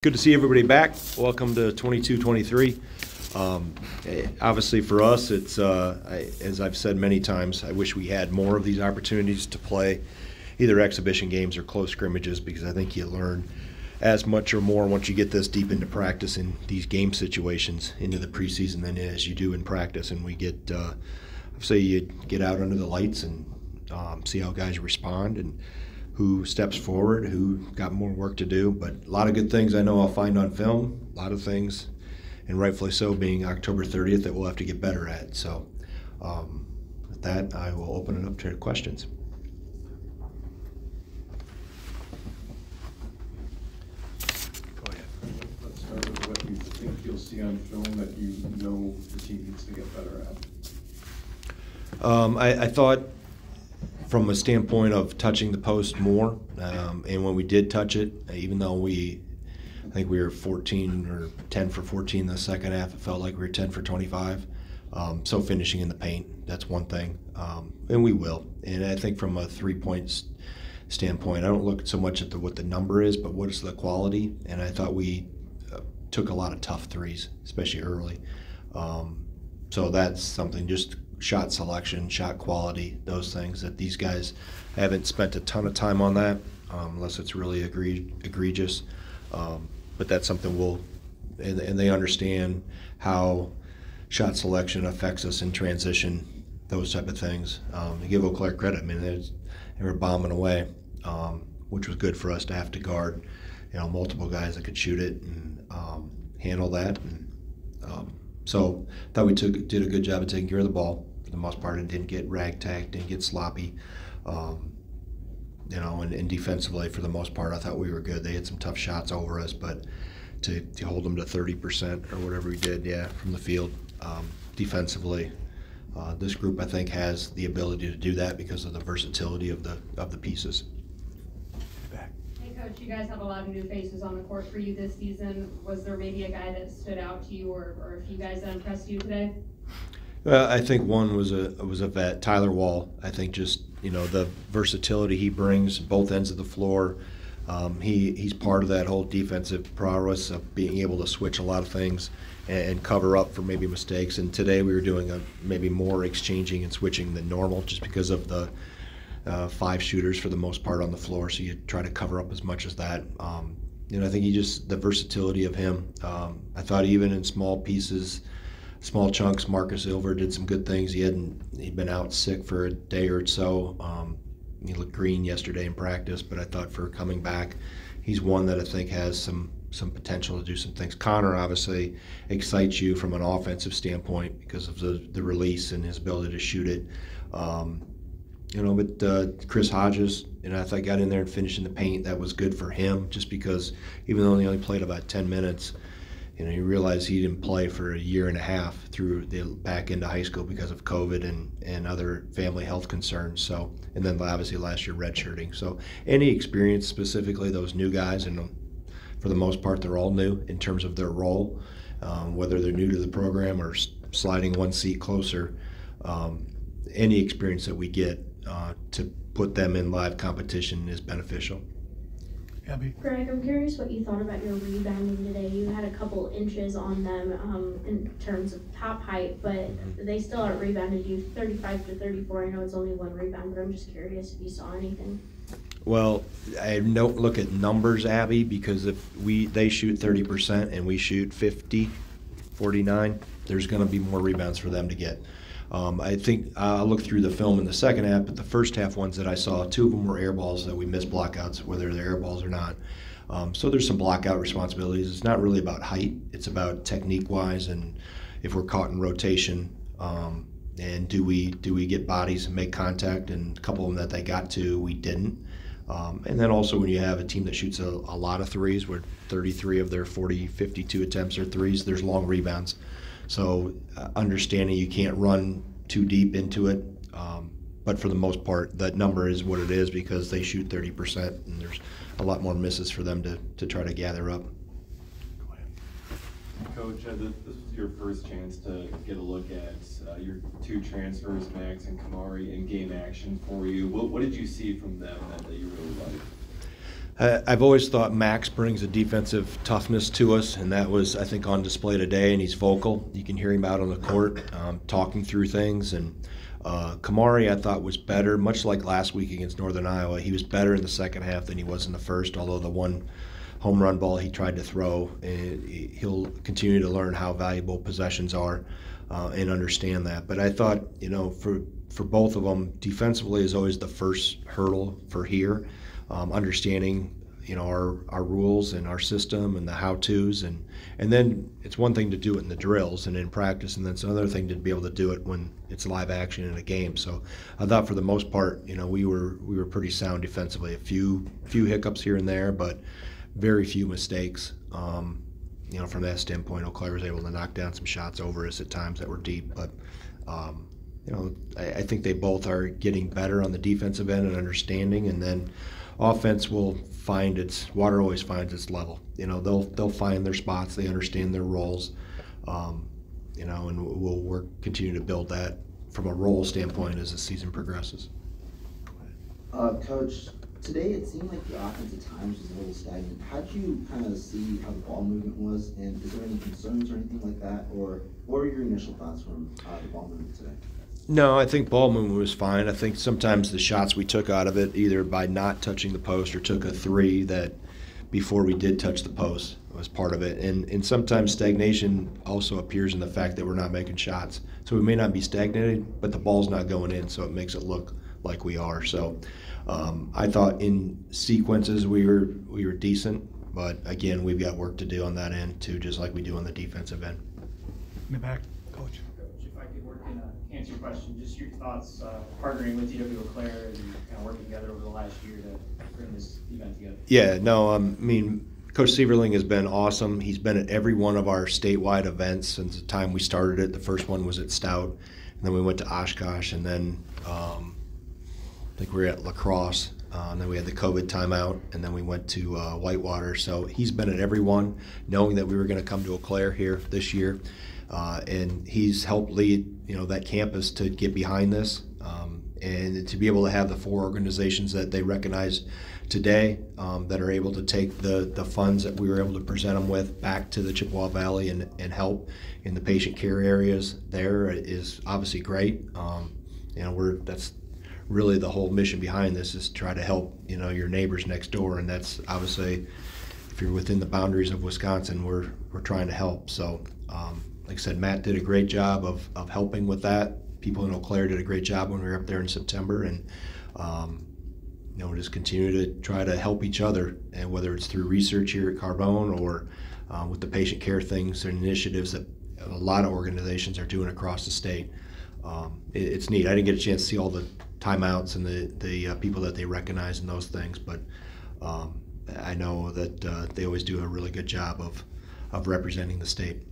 Good to see everybody back. Welcome to 22-23. Obviously for us, it's as I've said many times, I wish we had more of these opportunities to play either exhibition games or close scrimmages, because I think you learn as much or more once you get this deep into practice in these game situations into the preseason than as you do in practice. And we get, say you get out under the lights and see how guys respond and who steps forward, who got more work to do. But a lot of good things I know I'll find on film, a lot of things, and rightfully so, being October 30th, that we'll have to get better at. So with that, I will open it up to questions. Go ahead. Let's start with what you think you'll see on film that you know the team needs to get better at. I thought, from a standpoint of touching the post more, and when we did touch it, even though I think we were 14 or 10 for 14 in the second half, it felt like we were 10 for 25. So finishing in the paint, that's one thing, and we will. And I think from a three-point standpoint, I don't look so much at what the number is, but what is the quality. And I thought we took a lot of tough threes, especially early. So that's something, just shot selection, shot quality, those things that these guys haven't spent a ton of time on that, unless it's really egregious. But that's something and they understand how shot selection affects us in transition, those type of things. To give Eau Claire credit, I mean, they were bombing away, which was good for us to have to guard, multiple guys that could shoot it and handle that. And so I thought we did a good job of taking care of the ball for the most part, and didn't get ragtagged, didn't get sloppy. And defensively, for the most part, I thought we were good. They had some tough shots over us, but to hold them to 30% or whatever we did, from the field, defensively, this group I think has the ability to do that because of the versatility of the pieces. Hey Coach, you guys have a lot of new faces on the court for you this season. Was there maybe a guy that stood out to you, or a few guys that impressed you today? I think one was a vet, Tyler Wall. I think just the versatility he brings both ends of the floor. He's part of that whole defensive prowess of being able to switch a lot of things and cover up for maybe mistakes. And today we were doing maybe more exchanging and switching than normal, just because of the 5 shooters for the most part on the floor. So you try to cover up as much as that. I think the versatility of him. I thought even in small pieces, small chunks, Marcus Ilver did some good things. He'd been out sick for a day or so. He looked green yesterday in practice, but I thought for coming back, he's one that I think has some potential to do some things. Connor obviously excites you from an offensive standpoint because of the release and his ability to shoot it. But Chris Hodges, I thought got in there and finished in the paint. That was good for him, just because even though he only played about 10 minutes, you realize he didn't play for a year and a half through the back into high school because of COVID and other family health concerns. So, and then obviously last year redshirting. So any experience, specifically those new guys, and for the most part they're all new in terms of their role, whether they're new to the program or sliding one seat closer. Any experience that we get to put them in live competition is beneficial. Greg, I'm curious what you thought about your rebounding today. You had a couple inches on them in terms of top height, but they still out-rebounded you 35 to 34. I know it's only one rebound, but I'm just curious if you saw anything. Well, I don't look at numbers, Abby, because if they shoot 30% and we shoot 49, there's going to be more rebounds for them to get. I think I'll look through the film in the second half, but the first half ones that I saw, 2 of them were air balls that we missed blockouts, whether they're air balls or not. So there's some blockout responsibilities. It's not really about height. It's about technique-wise, and if we're caught in rotation, and do we get bodies and make contact, and a couple of them that they got to, we didn't. And then also when you have a team that shoots a lot of threes, where 33 of their 52 attempts are threes, there's long rebounds. So understanding you can't run too deep into it, but for the most part, that number is what it is because they shoot 30%, and there's a lot more misses for them to try to gather up. Go ahead. Coach, this was your first chance to get a look at your 2 transfers, Max and Kamari, in game action for you. What did you see from them that you really liked? I've always thought Max brings a defensive toughness to us, and that was, I think, on display today, and he's vocal. You can hear him out on the court talking through things. And Kamari, I thought, was better, much like last week against Northern Iowa. He was better in the second half than he was in the first, although the one home run ball he tried to throw, he'll continue to learn how valuable possessions are and understand that. But I thought, for both of them, defensively is always the first hurdle for here. Understanding, our rules and our system and the how-tos, and then it's one thing to do it in the drills and in practice, and then it's another thing to be able to do it when it's live action in a game. So I thought for the most part, we were pretty sound defensively. A few hiccups here and there, but very few mistakes. From that standpoint, Eau Claire was able to knock down some shots over us at times that were deep, but I think they both are getting better on the defensive end and understanding, and then offense will find water always finds its level. They'll find their spots, they understand their roles, and we'll continue to build that from a role standpoint as the season progresses. Coach, today it seemed like the offense at times was a little stagnant. How did you kind of see how the ball movement was, and is there any concerns or anything like that, or what were your initial thoughts from the ball movement today? No, I think ball movement was fine. I think sometimes the shots we took out of it, either by not touching the post or took a three that before we did touch the post, was part of it. And sometimes stagnation also appears in the fact that we're not making shots. So we may not be stagnated, but the ball's not going in, so it makes it look like we are. So I thought in sequences we were decent, but again, we've got work to do on that end too, just like we do on the defensive end. In the back, Coach. If I could work in answer your question, just your thoughts partnering with UW-Eau Claire and kind of working together over the last year to bring this event together. Yeah, no, Coach Sieverling has been awesome. He's been at every one of our statewide events since the time we started it. The first one was at Stout, and then we went to Oshkosh, and then I think we were at La Crosse, and then we had the COVID timeout, and then we went to Whitewater. So he's been at every one, knowing that we were going to come to Eau Claire here this year. And he's helped lead, that campus to get behind this, and to be able to have the four organizations that they recognize today that are able to take the funds that we were able to present them with back to the Chippewa Valley and help in the patient care areas there is obviously great. That's really the whole mission behind this, is to try to help your neighbors next door, and that's obviously, if you're within the boundaries of Wisconsin, we're trying to help. So like I said, Matt did a great job of helping with that. People in Eau Claire did a great job when we were up there in September, and we'll just continue to try to help each other, and whether it's through research here at Carbone or with the patient care things and initiatives that a lot of organizations are doing across the state. It's neat. I didn't get a chance to see all the timeouts and the people that they recognize and those things, but I know that they always do a really good job of representing the state.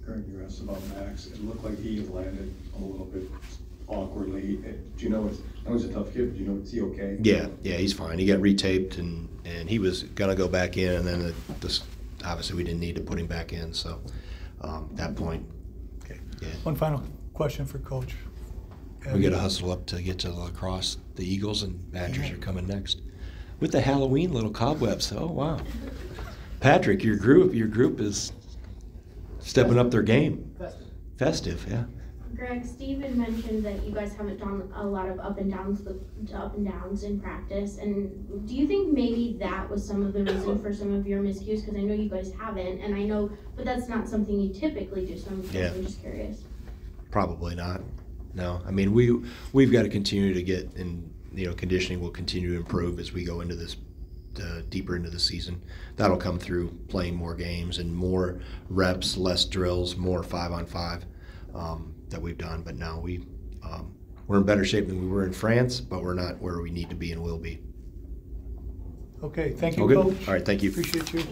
Greg, you asked about Max. It looked like he landed a little bit awkwardly. Do you know that was a tough kid? Do you know, is he okay? Yeah, he's fine. He got retaped, and he was gonna go back in, and then obviously we didn't need to put him back in. So at that point, okay. Yeah. One final question for Coach. We got to hustle up to get to La Crosse. The Eagles and Badgers are coming next with the Halloween little cobwebs. Oh wow, Patrick, your group is stepping up their game. Festive, yeah. Greg, Steven mentioned that you guys haven't done a lot of up and downs in practice, and do you think maybe that was some of the reason for some of your miscues? Because I know you guys haven't, and I know, but that's not something you typically do. So I'm just curious. Probably not. No, I mean we've got to continue to get, and conditioning will continue to improve as we go into this. Deeper into the season. That'll come through playing more games and more reps, less drills, more 5-on-5 that we've done. But now we're in better shape than we were in France, but we're not where we need to be and will be. Okay, thank you, Okay. Coach. All right, thank you. Appreciate you.